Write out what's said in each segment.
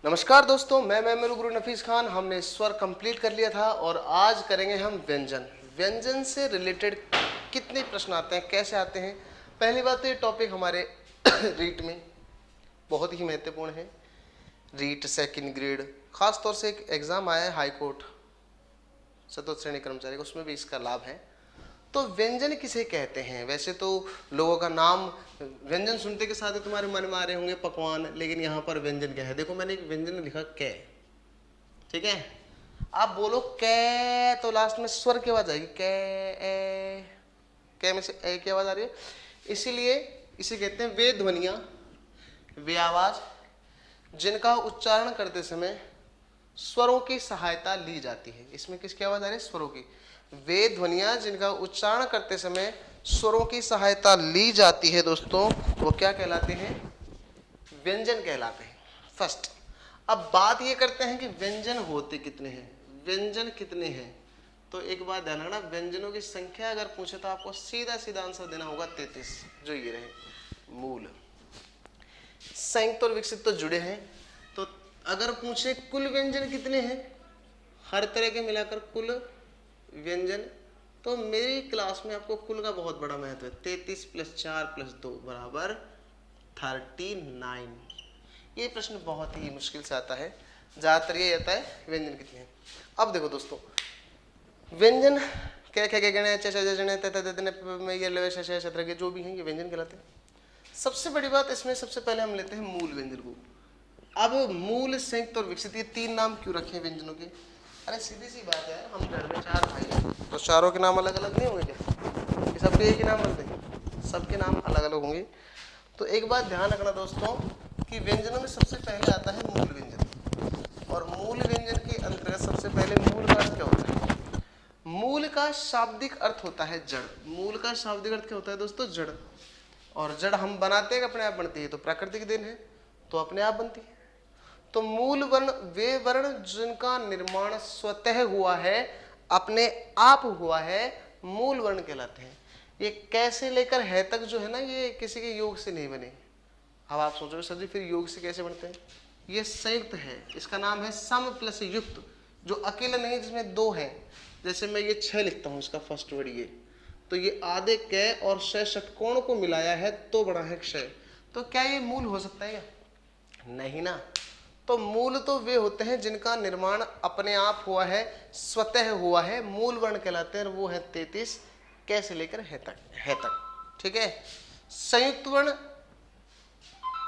नमस्कार दोस्तों, मैं मेरे गुरु नफीस खान। हमने स्वर कंप्लीट कर लिया था और आज करेंगे हम व्यंजन। व्यंजन से रिलेटेड कितने प्रश्न आते हैं, कैसे आते हैं। पहली बात तो ये टॉपिक हमारे रीट में बहुत ही महत्वपूर्ण है। रीट सेकंड ग्रेड, खास तौर से एक एग्जाम आया है हाई कोर्ट चतुर्थ श्रेणी कर्मचारी का, उसमें भी इसका लाभ है। तो व्यंजन किसे कहते हैं? वैसे तो लोगों का नाम व्यंजन सुनते के साथ ही तुम्हारे मन में आ रहे होंगे पकवान, लेकिन यहाँ पर व्यंजन क्या है? देखो मैंने एक व्यंजन लिखा कै, ठीक है। आप बोलो कै तो लास्ट में स्वर की आवाज आएगी, कै ए, कै में से ए की आवाज आ रही है, इसीलिए इसे कहते हैं वे ध्वनियां, वे आवाज जिनका उच्चारण करते समय स्वरों की सहायता ली जाती है। इसमें किसकी आवाज आ रही है? स्वरों की। वे ध्वनियां जिनका उच्चारण करते समय स्वरों की सहायता ली जाती है दोस्तों, वो क्या कहलाते हैं? व्यंजन कहलाते हैं। फर्स्ट, अब बात ये करते हैं कि व्यंजन होते कितने हैं, व्यंजन कितने हैं। तो एक बात ध्यान रखना, व्यंजनों की संख्या अगर पूछे तो आपको सीधा सीधा आंसर देना होगा 33, जो ये रहे मूल। संयुक्त और विकसित तो जुड़े हैं, तो अगर पूछे कुल व्यंजन कितने हैं, हर तरह के मिलाकर कुल व्यंजन, तो मेरी क्लास में आपको कुल का बहुत बड़ा महत्व है। 33 + 4 + 2 = 39। ये प्रश्न बहुत ही मुश्किल से आता है, ज्यादातर ये आता है व्यंजन कितने हैं। अब देखो दोस्तों, व्यंजन क्या क्या क्या गणे जो भी हैं ये व्यंजन कहलाते हैं। सबसे बड़ी बात इसमें, सबसे पहले हम लेते हैं मूल व्यंजन को। अब मूल, संयुक्त और विकसित, ये तीन नाम क्यों रखे हैं व्यंजनों के? अरे सीधी सी बात है, हम घर में 4 भाई हैं, तो चारों के नाम अलग अलग नहीं होंगे क्या? कि सबके एक ही नाम रख देंगे? सबके नाम अलग अलग होंगे। तो एक बात ध्यान रखना दोस्तों कि व्यंजनों में सबसे पहले आता है मूल व्यंजन, और मूल व्यंजन के अंतर्गत सबसे पहले मूल का अर्थ क्या होता है? मूल का शाब्दिक अर्थ होता है जड़। मूल का शाब्दिक अर्थ क्या होता है दोस्तों? जड़। और जड़ हम बनाते हैं कि अपने आप बनती है? तो प्राकृतिक देन है, तो अपने आप बनती है। तो मूल वर्ण वे वर्ण जिनका निर्माण स्वतः हुआ है, अपने आप हुआ है, मूल वर्ण कहलाते हैं। ये कैसे लेकर है तक जो है ना, ये किसी के योग से नहीं बने। अब आप सोचोगे सर जी फिर योग से कैसे बनते हैं? ये संयुक्त है, इसका नाम है सम प्लस युक्त, जो अकेला नहीं जिसमें दो है। जैसे मैं ये 6 लिखता हूँ, इसका फर्स्ट वर्ड ये, तो ये आधे कै और श षटकोण को मिलाया है तो बना है क्षय। तो क्या ये मूल हो सकता है क्या? नहीं ना। तो मूल तो वे होते हैं जिनका निर्माण अपने आप हुआ है, स्वतः हुआ है, मूल वर्ण कहलाते हैं। वो है 33, कैसे लेकर है तक, ठीक है। संयुक्त वर्ण,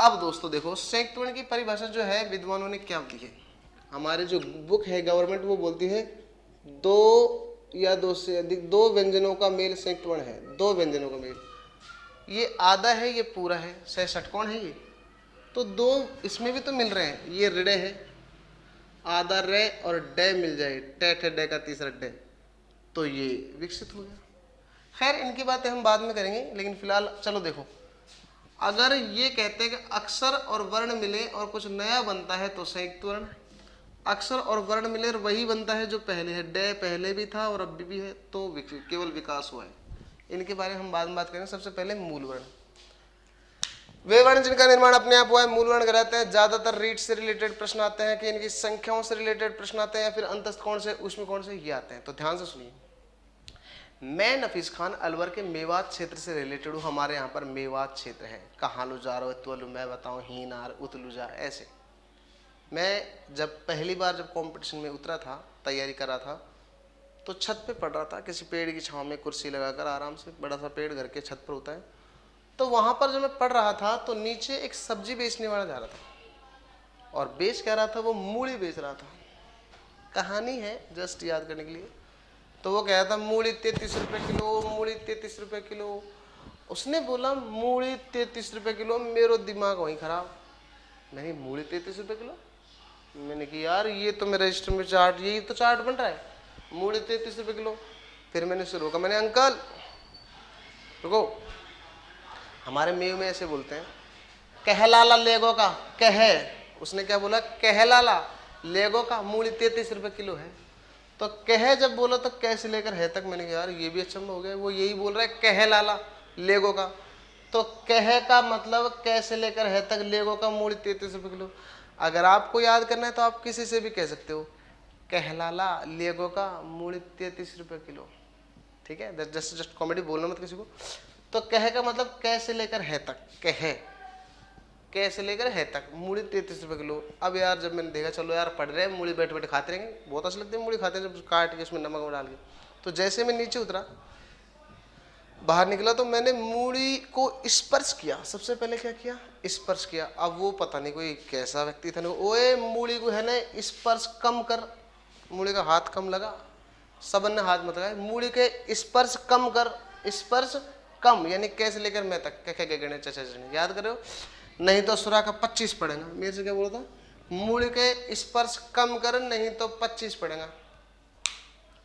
अब दोस्तों देखो संयुक्त वर्ण की परिभाषा जो है विद्वानों ने क्या दी है, हमारे जो बुक है गवर्नमेंट वो बोलती है 2 या 2 से अधिक 2 व्यंजनों का मेल संयुक्त वर्ण है। 2 व्यंजनों का मेल, ये आधा है, ये पूरा है, सह षटकोण है ये, तो 2 इसमें भी तो मिल रहे हैं। ये ऋण है, आधा रे और डे मिल जाए, टेट है डे का तीसरा डे, तो ये विकसित हो गया। खैर इनकी बातें हम बाद में करेंगे, लेकिन फिलहाल चलो देखो, अगर ये कहते हैं कि अक्षर और वर्ण मिले और कुछ नया बनता है तो संयुक्त वर्ण, अक्षर और वर्ण मिले और वही बनता है जो पहले है, डे पहले भी था और अब भी है, तो केवल विकास हुआ है। इनके बारे में हम बाद में बात करेंगे। सबसे पहले मूल वर्ण, वे वर्ण जिनका निर्माण अपने आप हुआ है, मूल वर्ण कहलाते हैं। ज्यादातर रीट से रिलेटेड प्रश्न आते हैं कि इनकी संख्याओं से रिलेटेड प्रश्न आते हैं, या फिर अंतस्थ कौन से, उसमें कौन से, ये आते हैं। तो ध्यान से सुनिए, मैं नफीस खान अलवर के मेवात क्षेत्र से रिलेटेड हूँ। हमारे यहाँ पर मेवात क्षेत्र है, कहाँ लुजारो त्वलु, मैं बताऊँ हीनार उतलुजा, ऐसे। मैं जब पहली बार जब कंपटीशन में उतरा था, तैयारी कर रहा था, तो छत पे पढ़ रहा था, किसी पेड़ की छांव में कुर्सी लगाकर आराम से, बड़ा सा पेड़ घर के छत पर होता है। तो वहाँ पर जब मैं पढ़ रहा था तो नीचे एक सब्जी बेचने वाला जा रहा था, और बेच क्या रहा था, वो मूली बेच रहा था। कहानी है जस्ट याद करने के लिए। तो वो कह रहा था मूली 33 रुपये किलो, मूली 33 रुपये किलो। उसने बोला मूली 33 रुपये किलो, मेरा दिमाग वहीं खराब। मैंने मूली 33 रुपये किलो, मैंने कहा यार ये तो मेरे रजिस्टर में चार्ट, यही तो चार्ट बन रहा है, मूली 33 रुपये किलो। फिर मैंने उसे रोका, मैंने अंकल रुको, हमारे मेव में ऐसे बोलते हैं, कहलाला लेगो का, कह, उसने क्या बोला, कहलाला लेगो का मूली 33 रुपये किलो है। तो कह जब बोला तो कैसे लेकर है तक, मैंने कहा यार ये भी अच्छा हो गया, वो यही बोल रहा है कहलाला लेगो का, तो कह का मतलब कैसे लेकर है तक, लेगो का मूली 33 रुपये किलो। अगर आपको याद करना है तो आप किसी से भी कह सकते हो, कहलाला लेगो का मूली 33 रुपए किलो। ठीक है, जस्ट कॉमेडी बोलना मत किसी को। तो कह का मतलब कै से लेकर है तक, कह कै से लेकर है तक, मूली 33 रुपए किलो। अब यार जब मैंने देखा चलो यार पढ़ रहे हैं, मूली बैठे बैठे खाते रहेंगे, बहुत अच्छी लगती है मूली खाते हैं जब काट के उसमें नमक डाल के। तो जैसे मैं नीचे उतरा, बाहर निकला, तो मैंने मूली को स्पर्श किया। सबसे पहले क्या किया, स्पर्श किया। अब वो पता नहीं कोई कैसा व्यक्ति था, ओए मूली को है ना स्पर्श कम कर, मूली का हाथ कम लगा, सबन ने हाथ मत लगाए, मूली के स्पर्श कम कर, स्पर्श कम यानी कैसे लेकर मैं तक, क्या गणे चचा याद कर रहे हो, नहीं तो सुरा का 25 पड़ेगा। मेरे से क्या बोला था, मूली के स्पर्श कम कर नहीं तो 25 पड़ेगा।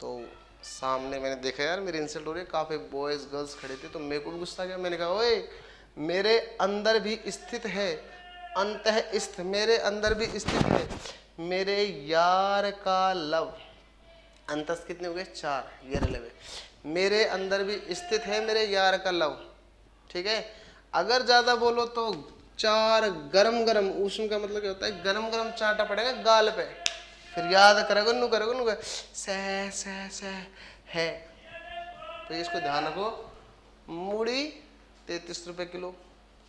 तो सामने मैंने देखा यार मेरी इंसल्ट हो रही है, काफी बॉयज गर्ल्स खड़े थे, तो मेरे को भी गुस्सा आ गया। मैंने कहा ओए मेरे अंदर भी स्थित है अंतःस्थ, मेरे अंदर भी स्थित है मेरे यार का लव। अंतस्थ कितने हो गए, 4, ये लव। मेरे अंदर भी स्थित है मेरे यार का लव। ठीक है, अगर ज्यादा बोलो तो 4 गरम गरम, उष्ण का मतलब क्या होता है, गरम गरम चाटा पड़ेगा गाल पे, फिर याद करोगे नु से है। तो इसको ध्यान रखो, मूड़ी 33 रुपए किलो,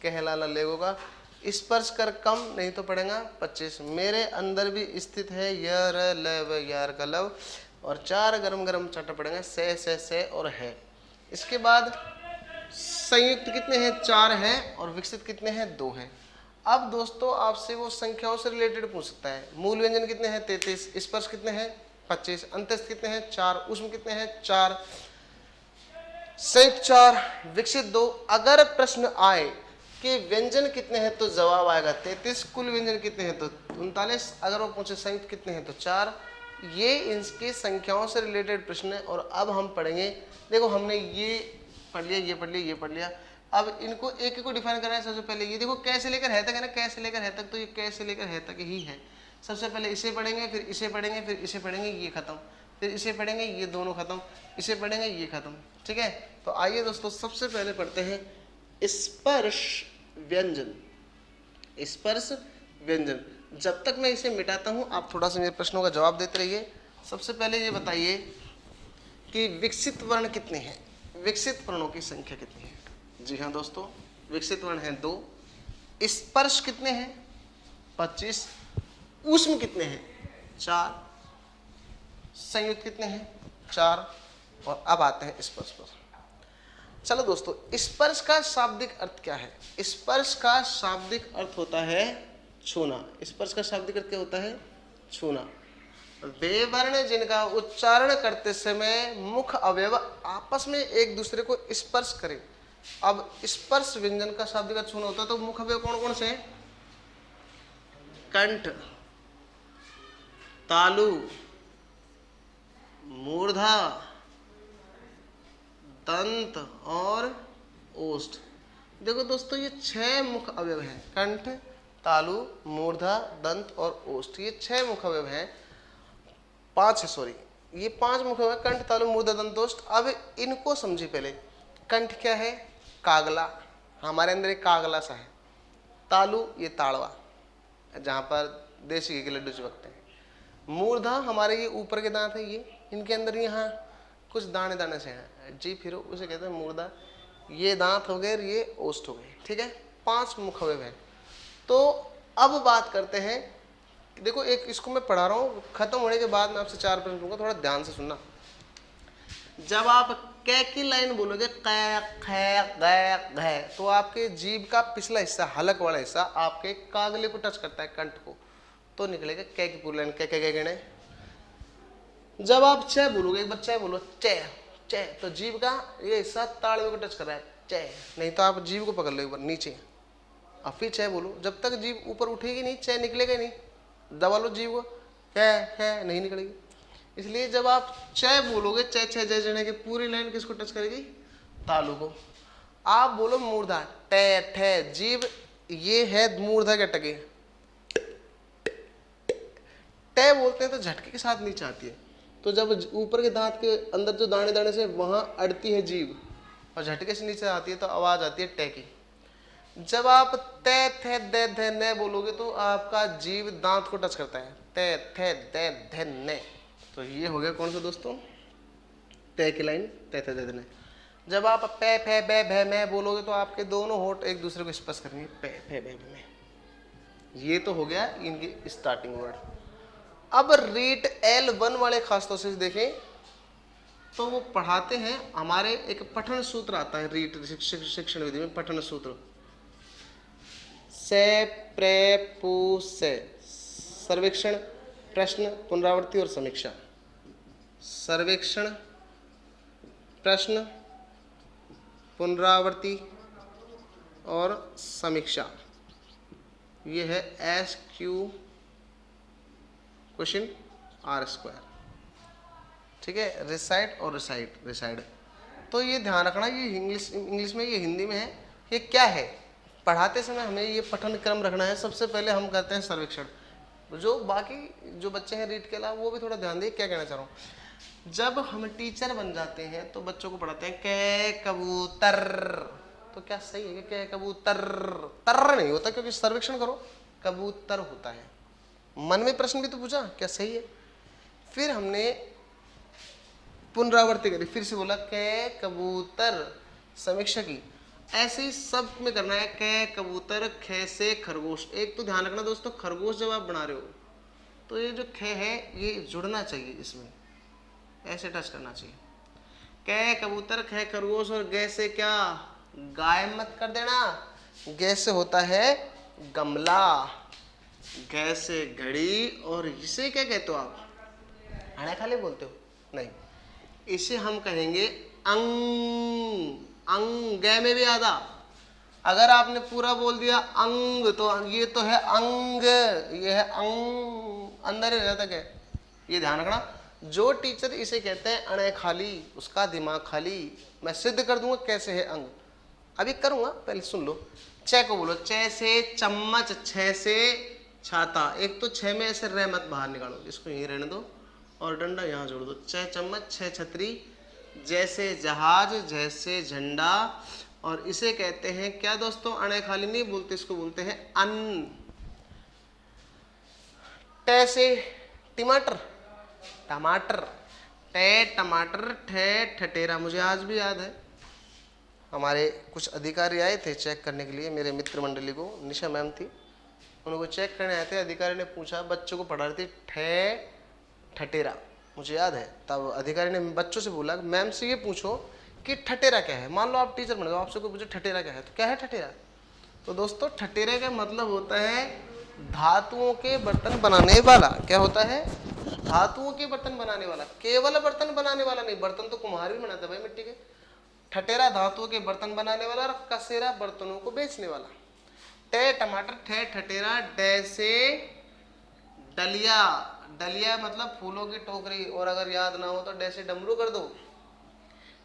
कहलाला लेगो का स्पर्श कर कम नहीं तो पड़ेगा 25। मेरे अंदर भी स्थित है यार लव, यार का लव, और 4 गरम गरम चाटा पड़ेगा से और है। इसके बाद संयुक्त कितने हैं, 4 है, और विकसित कितने हैं, 2 है। अब दोस्तों आपसे वो संख्याओं से रिलेटेड पूछ सकता है। मूल व्यंजन कितने हैं, 33, स्पर्श कितने हैं, 25, अंतस्थ कितने हैं, 4, उष्म कितने हैं, 4, संयुक्त 4, विकसित 2। अगर प्रश्न आए कि व्यंजन कितने हैं तो जवाब आएगा 33, कुल व्यंजन कितने हैं तो 39, अगर वो पूछे संयुक्त कितने हैं तो 4। ये इनकी संख्याओं से रिलेटेड प्रश्न है। और अब हम पढ़ेंगे, देखो हमने ये पढ़ लिया, ये पढ़ लिया, ये पढ़ लिया, अब इनको एक एक को डिफाइन करना है। सबसे पहले ये देखो कैसे लेकर है तक है ना, कैसे लेकर है तक, तो ये कैसे लेकर है तक ही है। सबसे पहले इसे पढ़ेंगे, फिर इसे पढ़ेंगे, फिर इसे पढ़ेंगे, ये खत्म, फिर इसे पढ़ेंगे, ये दोनों खत्म, इसे पढ़ेंगे, ये खत्म। ठीक है, तो आइए दोस्तों सबसे पहले पढ़ते हैं स्पर्श व्यंजन। स्पर्श व्यंजन, जब तक मैं इसे मिटाता हूं आप थोड़ा सा मेरे प्रश्नों का जवाब देते रहिए। सबसे पहले ये बताइए कि विकसित वर्ण कितने हैं, विकसित वर्णों की संख्या कितनी है। जी हाँ दोस्तों, विकसित वर्ण हैं 2, स्पर्श कितने हैं 25, ऊष्म कितने हैं 4, संयुक्त कितने हैं 4। और अब आते हैं स्पर्श पर। चलो दोस्तों, स्पर्श का शाब्दिक अर्थ क्या है। स्पर्श का शाब्दिक अर्थ होता है छूना। स्पर्श का शाब्दिक अर्थ क्या होता है, छूना। वे वर्ण जिनका उच्चारण करते समय मुख अवयव आपस में एक दूसरे को स्पर्श करें। अब स्पर्श व्यंजन का शाब्दिक अर्थ छूना होता है, तो मुख अवयव कौन कौन से हैं, कंठ, तालु, मूर्धा, दंत और ओष्ठ। देखो दोस्तों ये 6 मुख अवयव हैं, कंठ, तालु, मूर्धा, दंत और ओष्ठ, ये 6 मुख अवयव हैं। 5 है, सॉरी, ये 5 मुख अवयव, कंठ, तालु, मूर्धा, दंत, ओष्ठ। अब इनको समझिए पहले। कंठ क्या है, कागला, हमारे अंदर एक कागला सा है। तालु ये ताड़वा, जहाँ पर देसी घी के लड्डू चिपकते हैं। मूर्धा हमारे ये ऊपर के दांत है, ये इनके अंदर यहाँ कुछ दाने दाने से हैं जी, फिर उसे कहते हैं मूर्धा। ये दांत हो गए, ये ओष्ठ हो गए। ठीक है, 5 मुख अवयव हैं। तो अब बात करते हैं, देखो एक इसको मैं पढ़ा रहा हूँ, खत्म होने के बाद मैं आपसे 4 प्रश्न पूछूंगा, थोड़ा ध्यान से सुनना। जब आप कै की लाइन बोलोगे कै खे गै, तो आपके जीभ का पिछला हिस्सा, हलक वाला हिस्सा आपके कागले को टच करता है, कंठ को, तो निकलेगा कै की पूरी लाइन, कै कै गणे। जब आप च बोलोगे, एक बार च बोलो, च, तो जीभ का ये हिस्सा तालवे को टच कर रहा है, च, नहीं तो आप जीभ को पकड़ लो एक बार नीचे, और फिर च बोलो। जब तक जीभ ऊपर उठेगी नहीं, च निकलेगा नहीं, दबा लो जीभ को, है नहीं निकलेगी। इसलिए जब आप च बोलोगे, च छ जय जने की पूरी लाइन किसको टच करेगी, तालु को। आप बोलो मूर्धा, टे ठे, जीभ ये है मूर्धा के टके, टे बोलते हैं तो झटके के साथ नीचे आती है। तो जब ऊपर के दांत के अंदर जो दाने दाने से वहां अड़ती है जीभ और झटके से नीचे आती है, तो आवाज आती है टे की। जब आप ते थे दे धे ने बोलोगे तो आपका जीव दांत को टच करता है, ते थे दे धे ने। तो ये हो गया कौन सा दोस्तों, ते की लाइन, ते थे दे धे ने। जब आप पे फे बे भे में बोलोगे तो आपके दोनों होठ एक दूसरे को स्पर्श करेंगे, पे फे बे में। ये तो हो गया इनकी स्टार्टिंग वर्ड। अब रीट L1 वाले खासतौर से देखें तो वो पढ़ाते हैं, हमारे एक पठन सूत्र आता है रीट शिक्षण विधि में, पठन सूत्र से प्रे पू से, सर्वेक्षण, प्रश्न, पुनरावृत्ति और समीक्षा। सर्वेक्षण, प्रश्न, पुनरावृत्ति और समीक्षा। ये है SQ क्वेश्चन R², ठीक है। रिसाइट और रिसाइड। तो ये ध्यान रखना, ये इंग्लिश में, ये हिंदी में है। ये क्या है, पढ़ाते समय हमें ये पठन क्रम रखना है। सबसे पहले हम करते हैं सर्वेक्षण। जो बाकी जो बच्चे हैं रीट के अलावा वो भी थोड़ा ध्यान दें क्या कहना चाह रहा हूँ। जब हम टीचर बन जाते हैं तो बच्चों को पढ़ाते हैं कै कबूतर। तो क्या सही है कि कै कबूतर, तर नहीं होता, क्योंकि सर्वेक्षण करो कबूतर होता है। मन में प्रश्न भी तो पूछा, क्या सही है। फिर हमने पुनरावृत्ति करी, फिर से बोला कै कबूतर, समीक्षा की। ऐसे ही सब में करना है, कै कबूतर, खे से खरगोश। एक तो ध्यान रखना दोस्तों, खरगोश जब आप बना रहे हो तो ये जो खे है ये जुड़ना चाहिए, इसमें ऐसे टच करना चाहिए। कै कबूतर, खे खरगोश, और गे से क्या, गाय मत कर देना। गे से होता है गमला, गे से घड़ी, और इसे क्या कहते हो आप, खाने खाली बोलते हो, नहीं, इसे हम कहेंगे अंग। अंग, गे में भी आधा। अगर आपने पूरा बोल दिया अंग तो ये तो है अंग, ये है अंग, अंदर ही रहता क्या, ये ध्यान रखना। जो टीचर इसे कहते हैं अणे खाली, उसका दिमाग खाली। मैं सिद्ध कर दूंगा कैसे है अंग, अभी करूंगा, पहले सुन लो। चे को बोलो, चे से चम्मच, छे से छाता। एक तो छे में ऐसे रे मत बाहर निकालो, इसको यहीं रहने दो और डंडा यहाँ जोड़ दो। छह चम्मच, छह छतरी, जैसे जहाज, जैसे झंडा। और इसे कहते हैं क्या दोस्तों, अणे खाली नहीं बोलते, इसको बोलते हैं अन्न। टे से टमाटर, टमाटर, टे टमाटर, ठे ठटेरा। मुझे आज भी याद है, हमारे कुछ अधिकारी आए थे चेक करने के लिए, मेरे मित्र मंडली को, निशा मैम थी, उनको चेक करने आए थे। अधिकारी ने पूछा, बच्चों को पढ़ा रही थी ठे ठटेरा, मुझे याद है। तब अधिकारी ने बच्चों से बोला, मैम से ये पूछो कि ठटेरा क्या है। मान लो आप टीचर बन गए, आपसे कोई पूछे ठटेरा क्या है, तो क्या है ठटेरा। तो दोस्तों ठटेरे का मतलब होता है धातुओं के बर्तन बनाने वाला। क्या होता है, धातुओं के बर्तन बनाने वाला। केवल बर्तन बनाने वाला नहीं, बर्तन तो कुम्हार भी बनाता है भाई मिट्टी के। ठटेरा धातुओं के बर्तन बनाने वाला, और कसेरा बर्तनों को बेचने वाला। टे टमाटर, ठे ठटेरा, डे से डलिया, डलिया मतलब फूलों की टोकरी, और अगर याद ना हो तो डे से डमरू कर दो।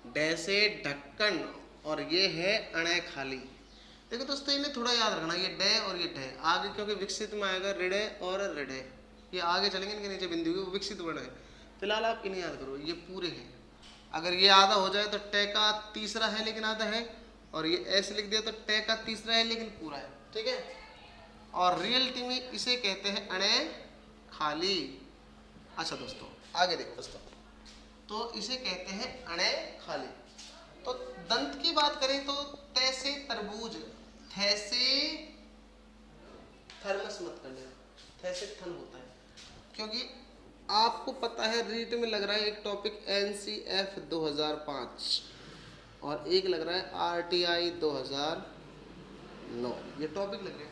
डे से ढक्कन, और ये है अणे खाली। देखो दोस्तों इन्हें थोड़ा याद रखना, ये डे और ये डे आगे, क्योंकि विकसित में आएगा ऋडे और ऋडे, ये आगे चलेंगे, इनके नीचे बिंदु वो विकसित वर्ण है। फिलहाल आप इन्हें याद करो, ये पूरे हैं। अगर ये आधा हो जाए तो टे का तीसरा है लेकिन आधा है, और ये ऐसे लिख दिया तो टे का तीसरा है लेकिन पूरा है, ठीक है। और रियलिटी में इसे कहते हैं अणे खाली। अच्छा दोस्तों आगे देखो दोस्तों, तो इसे कहते हैं अणे खाली। तो दंत की बात करें तो ते से तरबूज, थे से थर्मस मत कर लेना, थे से थन होता है, क्योंकि आपको पता है रीट में लग रहा है एक टॉपिक NCF 2005 और एक लग रहा है RTI 2009, ये टॉपिक लग रहे हैं।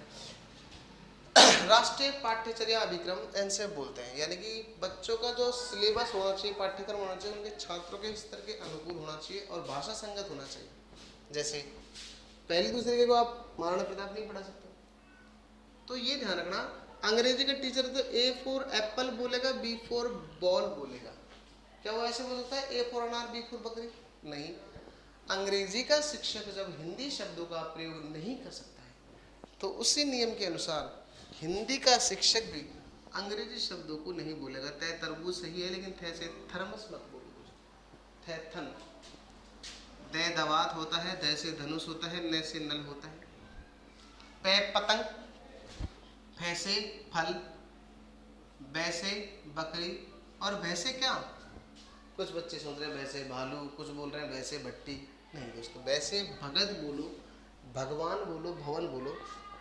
राष्ट्रीय पाठ्यचर्या अभिक्रम NCF बोलते हैं, यानी कि बच्चों का जो सिलेबस होना चाहिए, पाठ्यक्रम होना चाहिए, उनके छात्रों के स्तर के अनुकूल होना चाहिए और भाषा संगत होना चाहिए। जैसे पहली दूसरे को आप महाराणा प्रताप नहीं पढ़ा सकते, तो ये ध्यान रखना। अंग्रेजी का टीचर तो A फॉर एप्पल बोलेगा, B फॉर बॉल बोलेगा। क्या वो ऐसे बोल सकता है A फॉर अनार, B फॉर बकरी? नहीं। अंग्रेजी का शिक्षक जब हिंदी शब्दों का प्रयोग नहीं कर सकता है तो उसी नियम के अनुसार हिंदी का शिक्षक भी अंग्रेजी शब्दों को नहीं बोलेगा। तय तरबूज सही है लेकिन थे से थर्मस मत बोलो, थे थन। दे दवात होता है, दे से धनुष होता है, न से नल होता है। पे पतंग, फे से फल, बै से बकरी और भैसे क्या, कुछ बच्चे सोच रहे हैं वैसे भालू, कुछ बोल रहे हैं वैसे भट्टी। नहीं दोस्तों, वैसे भगत बोलो, भगवान बोलो, भवन बोलो।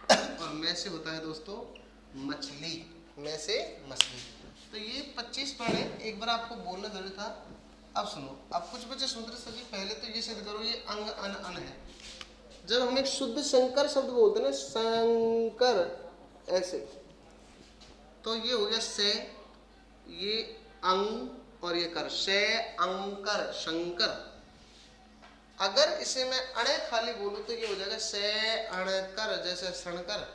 और मैं से होता है दोस्तों मछली, मैं से मछली। तो ये 25 वर्ण है, एक बार आपको बोलना जरूरी था। अब सुनो, अब कुछ बच्चे सोच रहे सर जी पहले तो ये सिद्ध करो ये अंग अन अन है। जब हम एक शुद्ध शंकर शब्द बोलते हैं ना, शंकर ऐसे, तो ये हो गया से, ये अंग और ये कर, से अंकर शंकर। अगर इसे मैं अणे खाली बोलूं तो ये हो जाएगा से अणकर, जैसे सणकर,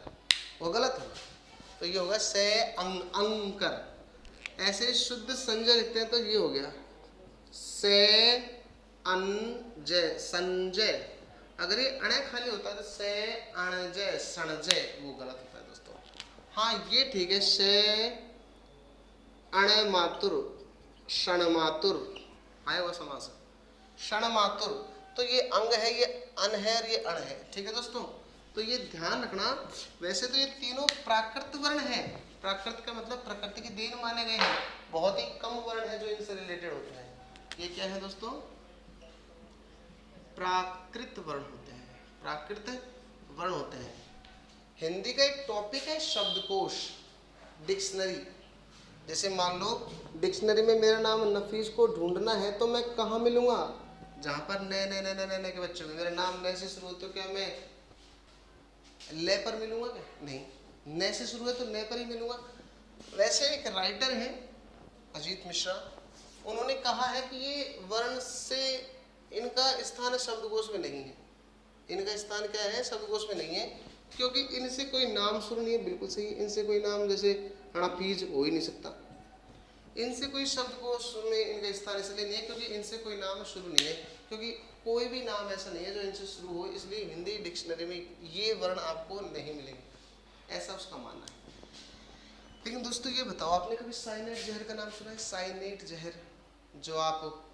वो गलत होगा। तो ये होगा से अंकर। ऐसे शुद्ध संजय लिखते हैं तो ये हो गया से अनजय संजय। अगर ये अणे खाली होता है तो से अणजय सणजय, वो गलत होता है दोस्तों। हाँ ये ठीक है, से अणे मातुर क्षण मातुर आएगा समास, क्षण मातुर। तो ये अंग है, ये अन है और ये अण है, ठीक है दोस्तों। तो ये ध्यान रखना। वैसे तो ये तीनों प्राकृत वर्ण है, प्राकृत का मतलब प्रकृति की देन माने गए हैं। बहुत ही कम वर्ण है जो इनसे रिलेटेड होते हैं। ये क्या है दोस्तों, प्राकृत वर्ण होते हैं, प्राकृत वर्ण होते हैं। हिंदी का एक टॉपिक है शब्दकोश, डिक्शनरी। जैसे मान लो डिक्शनरी में मेरा नाम नफीस को ढूंढना है तो मैं कहाँ मिलूंगा, जहां पर नए नए नए नए नए के बच्चों में मेरा नाम नए से शुरू हो, तो क्या मैं ले पर मिलूंगा क्या, नहीं, नए से शुरू है तो नए पर ही मिलूंगा। वैसे एक राइटर है अजीत मिश्रा, उन्होंने कहा है कि ये वर्ण से इनका स्थान शब्दकोश में नहीं है। इनका स्थान क्या है, शब्दकोश में नहीं है, क्योंकि इनसे कोई नाम शुरू नहीं है। बिल्कुल सही, इनसे कोई नाम जैसे हनाफीज हो ही नहीं सकता। इनसे कोई शब्दकोश में इनका स्थान इसलिए नहीं है क्योंकि इनसे कोई नाम शुरू नहीं है, क्योंकि कोई भी नाम ऐसा नहीं है जो इनसे शुरू हो, इसलिए हिंदी डिक्शनरी में ये वर्ण आपको नहीं मिलेंगे, ऐसा उसका मानना है। लेकिन दोस्तों ये बताओ, आपने कभी साइनेट जहर का नाम सुना है? साइनेट जहर जो आप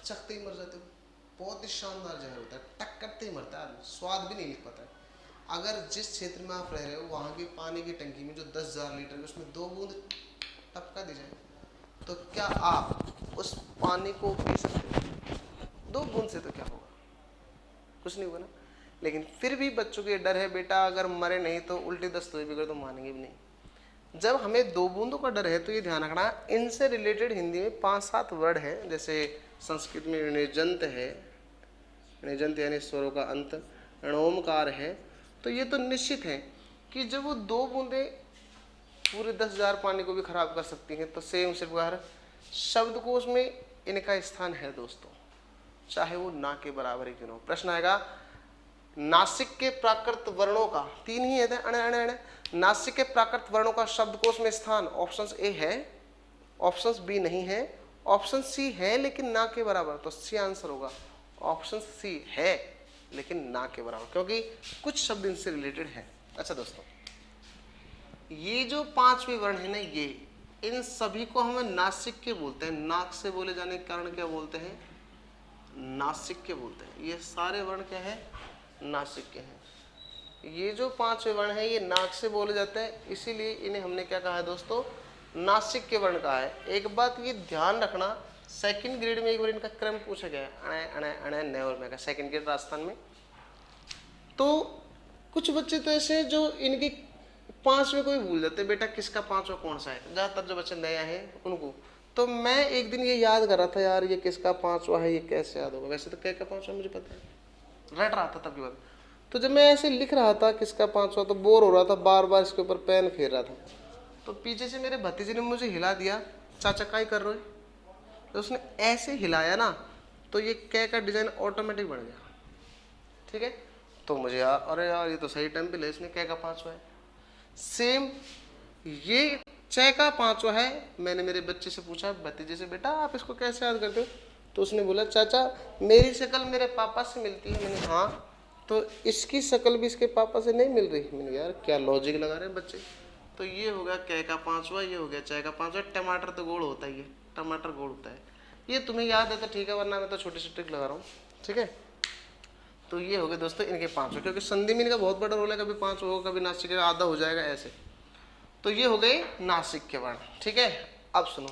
चखते ही मर जाते हो, बहुत ही शानदार जहर होता है, टक करते ही मरता है, स्वाद भी नहीं लिख पाता है। अगर जिस क्षेत्र में आप रह रहे हो वहाँ की पानी की टंकी में जो 10,000 लीटर है उसमें 2 बूंद टपका दी जाए तो क्या आप उस पानी को पी सकते हो? 2 बूंद से तो क्या होगा, कुछ नहीं होगा ना। लेकिन फिर भी बच्चों के डर है, बेटा अगर मरे नहीं तो उल्टी दस्त हुई बिगड़ तो मानेंगे भी नहीं। जब हमें 2 बूंदों का डर है तो ये ध्यान रखना, इनसे रिलेटेड हिंदी में 5-7 वर्ड है। जैसे संस्कृत में णिजंत है, णिजंत यानी स्वरों का अंत, णोमकार है। तो ये तो निश्चित है कि जब वो 2 बूंदे पूरे 10,000 पानी को भी खराब कर सकती हैं, तो सेम सिर्फ शब्दकोश में इनका स्थान है दोस्तों, चाहे वो ना के बराबर ही क्यों ना हो। प्रश्न आएगा नासिक के प्राकृत वर्णों का, 3 ही है अणे अणे अणे, नासिक के प्राकृत वर्णों का शब्दकोश में स्थान ऑप्शन ए है, ऑप्शन बी नहीं है, ऑप्शन सी है लेकिन ना के बराबर, तो सी आंसर होगा। ऑप्शन सी है लेकिन ना के बराबर, क्योंकि कुछ शब्द इनसे रिलेटेड है। अच्छा दोस्तों, ये जो 5वें वर्ण है ना, ये इन सभी को हम नासिक के बोलते हैं। नाक से बोले जाने के कारण क्या बोलते हैं, नासिक के बोलते हैं। ये सारे वर्ण क्या है, नासिक के हैं। ये जो 5वें वर्ण है ये नाक से बोले जाते हैं, इसीलिए इन्हें हमने क्या कहा है दोस्तों, नासिक के वर्ण कहा है। एक बात ये ध्यान रखना, सेकंड ग्रेड में एक बार इनका क्रम पूछा गया है, अणे अणे अणे ने और मैं का, सेकंड ग्रेड राजस्थान में। तो कुछ बच्चे तो ऐसे जो इनकी 5वें को ही भूल जाते, बेटा किसका 5वां कौन सा है, ज्यादातर जो बच्चे नया है उनको। तो मैं एक दिन ये याद कर रहा था, यार ये किसका 5वां है, ये कैसे याद होगा। वैसे तो क्या का 5वां मुझे पता है, रट रहा था तब की बात। तो जब मैं ऐसे लिख रहा था किसका 5वां, तो बोर हो रहा था, बार बार इसके ऊपर पेन फेर रहा था। तो पीछे से मेरे भतीजे ने मुझे हिला दिया, चाचा का ही कर रहे हो। तो उसने ऐसे हिलाया ना, तो ये कै का डिजाइन ऑटोमेटिक बन गया, ठीक है। तो मुझे यार, अरे यार ये तो सही टाइम पे ले, इसने कै का 5वां है। सेम ये च का 5वां है। मैंने मेरे बच्चे से पूछा, भतीजे से, बेटा आप इसको कैसे याद करते हो? तो उसने बोला, चाचा मेरी शक्ल मेरे पापा से मिलती है। मैंने हाँ, तो इसकी शक्ल भी इसके पापा से नहीं मिल रही। मैंने यार क्या लॉजिक लगा रहे हैं बच्चे। तो ये हो गया कै का 5वां, ये हो गया च का 5वां। टमाटर तो गोल होता ही है, टमाटर गोल होता है। ये तुम्हें याद है तो ठीक है, वरना मैं तो छोटी सी ट्रिक लगा रहा हूँ, ठीक है। तो ये हो गए दोस्तों इनके 5 क्योंकि संधि में इनका बहुत बड़ा रोल है, कभी 5 होगा कभी नासिक का आधा हो जाएगा ऐसे। तो ये हो गए नासिक के वर्ण, ठीक है। अब सुनो,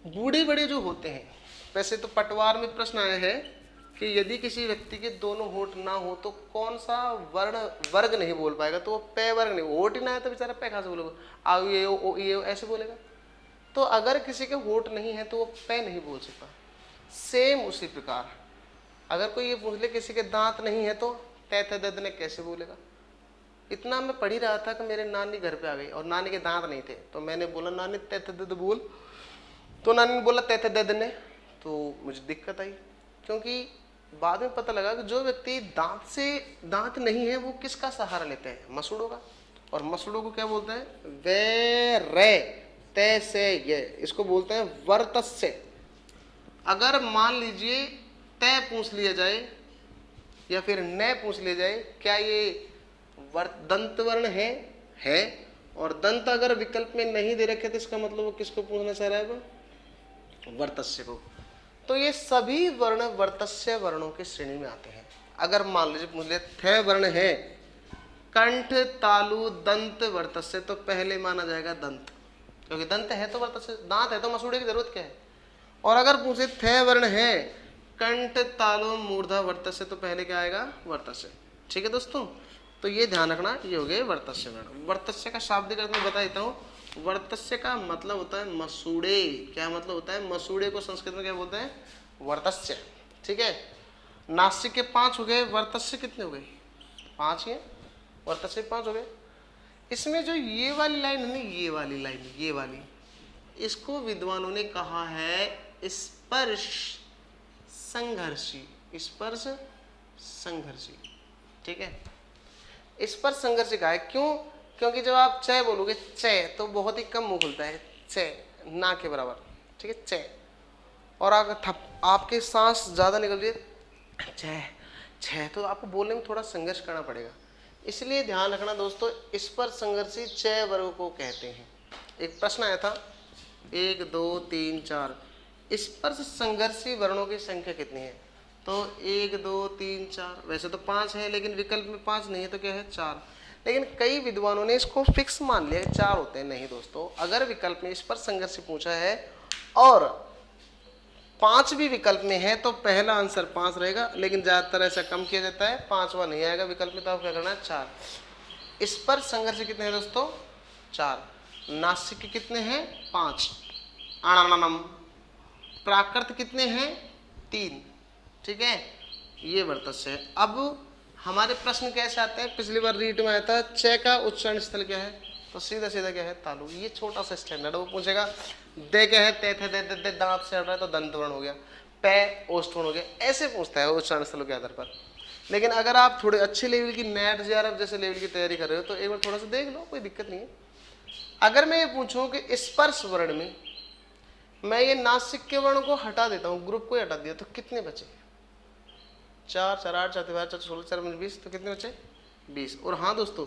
बूढ़े बड़े जो होते हैं, वैसे तो पटवार में प्रश्न आया है कि यदि किसी व्यक्ति के दोनों होठ ना हो तो कौन सा वर्ण वर्ग नहीं बोल पाएगा, तो वो पे वर्ग नहीं, होठ ही ना है तो बेचारा पे कहाँ से बोलेगा, आ ये ओ ये ऐसे बोलेगा। तो अगर किसी के होठ नहीं है तो वो पे नहीं बोल सकता। सेम उसी प्रकार अगर कोई ये पूछ ले किसी के दांत नहीं है तो तैथे ददने कैसे बोलेगा। इतना मैं पढ़ ही रहा था कि मेरे नानी घर पे आ गई और नानी के दांत नहीं थे, तो मैंने बोला नानी तैथे दद बोल, तो नानी ने बोला तैथे ददने, तो मुझे दिक्कत आई, क्योंकि बाद में पता लगा कि जो व्यक्ति दांत नहीं है वो किसका सहारा लेते हैं, मसूड़ों का। और मसूड़ों को क्या बोलते हैं, वे रे तय से ये, इसको बोलते हैं वर्तस्य। अगर मान लीजिए तय पूछ लिया जाए या फिर न पूछ लिया जाए, क्या ये दंत वर्ण है, और दंत अगर विकल्प में नहीं दे रखे तो इसका मतलब वो किसको पूछना चाह रहा है, वो वर्तस्य को। तो ये सभी वर्ण वर्तस्य वर्णों की श्रेणी में आते हैं। अगर मान लीजिए पूछ ले थ वर्ण है, कंठ तालु दंत वर्तस्य, तो पहले माना जाएगा दंत, क्योंकि दंत है तो वर्तस्य, दांत है तो मसूड़े की जरूरत क्या है। और अगर पूछे थ वर्ण है कंठ तालु मूर्धा वर्तस्य, तो पहले क्या आएगा, वर्तस्य। ठीक है दोस्तों, तो ये ध्यान रखना, ये हो गए वर्तस्य वर्ण। वर्तस्य का शाब्दिक अर्थ मैं बता देता हूँ। वर्तस्य का मतलब होता है मसूड़े। क्या मतलब होता है, मसूड़े को संस्कृत में क्या बोलते हैं, वर्तस्य। ठीक है, नासिक के 5 हो गए, वर्तस्य कितने हो गए, 5 ही है, वर्तस्य 5 हो गए। इसमें जो ये वाली लाइन है ना, ये वाली लाइन, ये वाली, इसको विद्वानों ने कहा है स्पर्श संघर्षी, स्पर्श संघर्षी। ठीक है, स्पर्श संघर्षी का है, क्यों, क्योंकि जब आप चय बोलोगे चय तो बहुत ही कम मुंह खुलता है, चय ना के बराबर। ठीक है, चय, और अगर आपके सांस ज्यादा निकल जाए चय चय, तो आपको बोलने में थोड़ा संघर्ष करना पड़ेगा। इसलिए ध्यान रखना दोस्तों, स्पर्श संघर्षी चय वर्ग को कहते हैं। एक प्रश्न आया था 1 2 3 4, स्पर्श संघर्षी वर्णों की संख्या कितनी है, तो 1 2 3 4, वैसे तो 5 है लेकिन विकल्प में 5 नहीं है तो क्या है, 4। लेकिन कई विद्वानों ने इसको फिक्स मान लिया 4 होते हैं। नहीं दोस्तों, अगर विकल्प में स्पर्श संघर्षी पूछा है और 5 भी विकल्प में है तो पहला आंसर 5 रहेगा, लेकिन ज्यादातर ऐसा कम किया जाता है, 5वां नहीं आएगा विकल्प में, तो आप क्या करना है, 4। स्पर्श संघर्षी कितने हैं दोस्तों, 4। नासिक के कितने हैं, 5। अणनम प्राकृत कितने हैं, 3। ठीक है, ये वर्तस्य है। अब हमारे प्रश्न कैसे आते हैं, पिछली बार रीट में आया था च का उच्चारण स्थल क्या है, तो सीधा सीधा क्या है, तालु। ये छोटा सा स्टैंडर्ड, वो पूछेगा दे क्या है, ते थे दे दांत से हट रहा है तो दंत वर्ण हो गया, पे ओष्ठवर्ण हो गया, ऐसे पूछता है उच्चारण स्थलों के आधार पर। लेकिन अगर आप थोड़े अच्छे लेवल की नेट जेआरएफ जैसे लेवल की तैयारी कर रहे हो तो एक बार थोड़ा सा देख लो, कोई दिक्कत नहीं है। अगर मैं ये पूछूं कि स्पर्श वर्ण में मैं ये नासिक के वर्ण को हटा देता हूँ, ग्रुप को हटा दिया, तो कितने बचे, 4 4 8 4 12 4 16 4 20, तो कितने बचे, 20। और हाँ दोस्तों,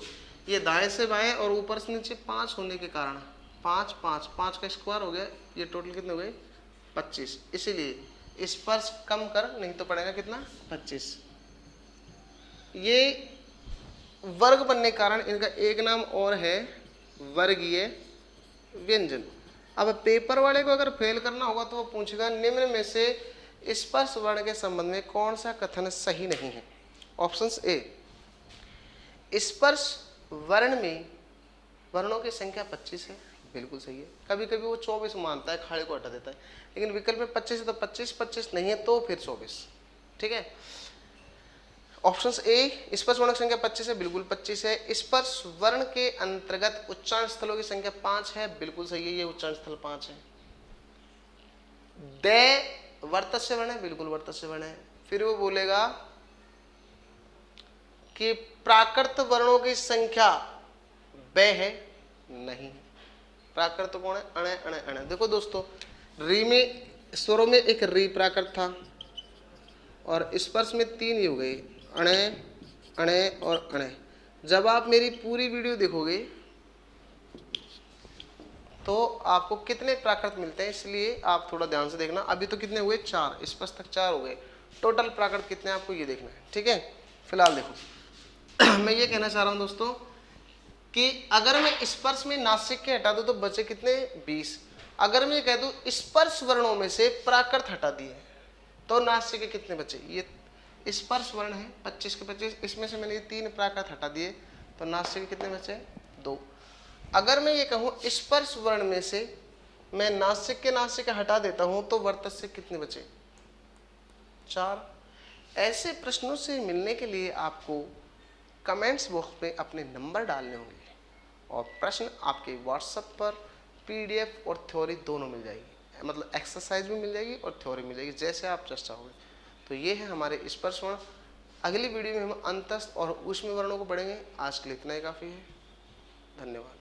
ये दाएं से बाएं और ऊपर से नीचे 5 होने के कारण 5 5 5 का स्क्वायर हो गया, ये टोटल कितने हो गए, 25। इसीलिए स्पर्श कम कर, नहीं तो पड़ेगा कितना, 25। ये वर्ग बनने के कारण इनका एक नाम और है वर्गीय व्यंजन। अब पेपर वाले को अगर फेल करना होगा तो वो पूछेगा निम्न में से स्पर्श वर्ण के संबंध में कौन सा कथन सही नहीं है। ऑप्शंस ए, स्पर्श वर्ण में वर्णों की संख्या 25 है, बिल्कुल सही है। कभी कभी वो 24 मानता है, खाड़े को हटा देता है, लेकिन विकल्प में 25 है तो 25, 25 नहीं है तो फिर 24। ठीक है, ऑप्शंस ए, स्पर्श वर्ण की संख्या 25 है, बिल्कुल 25 है। स्पर्श वर्ण के अंतर्गत उच्चारण स्थलों की संख्या 5 है, बिल्कुल सही है, ये उच्चारण स्थल 5 है। दे वर्तस्य वर्ण है, बिल्कुल वर्तस्य वर्ण है। फिर वो बोलेगा कि प्राकृत वर्णों की संख्या बे है, नहीं। प्राकृत कौन है, अणे अणे अणे। देखो दोस्तों, री में स्वरों में एक री प्राकृत था और स्पर्श में 3 ही हो गए, अणे अणे और अणे। जब आप मेरी पूरी वीडियो देखोगे तो आपको कितने प्राकृत मिलते हैं, इसलिए आप थोड़ा ध्यान से देखना। अभी तो कितने हुए, 4, स्पर्श तक 4 हो गए, टोटल प्राकृत कितने हैं आपको ये देखना है, ठीक है। फिलहाल देखो मैं ये कहना चाह रहा हूँ दोस्तों कि अगर मैं स्पर्श में नासिक के हटा दूं तो बचे कितने 20। अगर मैं कह दूं स्पर्श वर्णों में से प्राकृत हटा दिए तो नासिक के कितने बचे, ये स्पर्श वर्ण है 25 के 25, इसमें से मैंने ये 3 प्राकृत हटा दिए तो नासिक के कितने बचे 2। अगर मैं ये कहूँ स्पर्श वर्ण में से मैं नासिक के हटा देता हूं तो वर्तस्य कितने बचे 4। ऐसे प्रश्नों से मिलने के लिए आपको कमेंट्स बॉक्स में अपने नंबर डालने होंगे और प्रश्न आपके व्हाट्सएप पर पीडीएफ और थ्योरी दोनों मिल जाएगी, मतलब एक्सरसाइज भी मिल जाएगी और थ्योरी मिल जाएगी, जैसे आप चर्चा होगी। तो ये है हमारे स्पर्श वर्ण। अगली वीडियो में हम अंतस्थ और ऊष्म वर्णों को पढ़ेंगे। आज के लिए इतना ही काफ़ी है। धन्यवाद।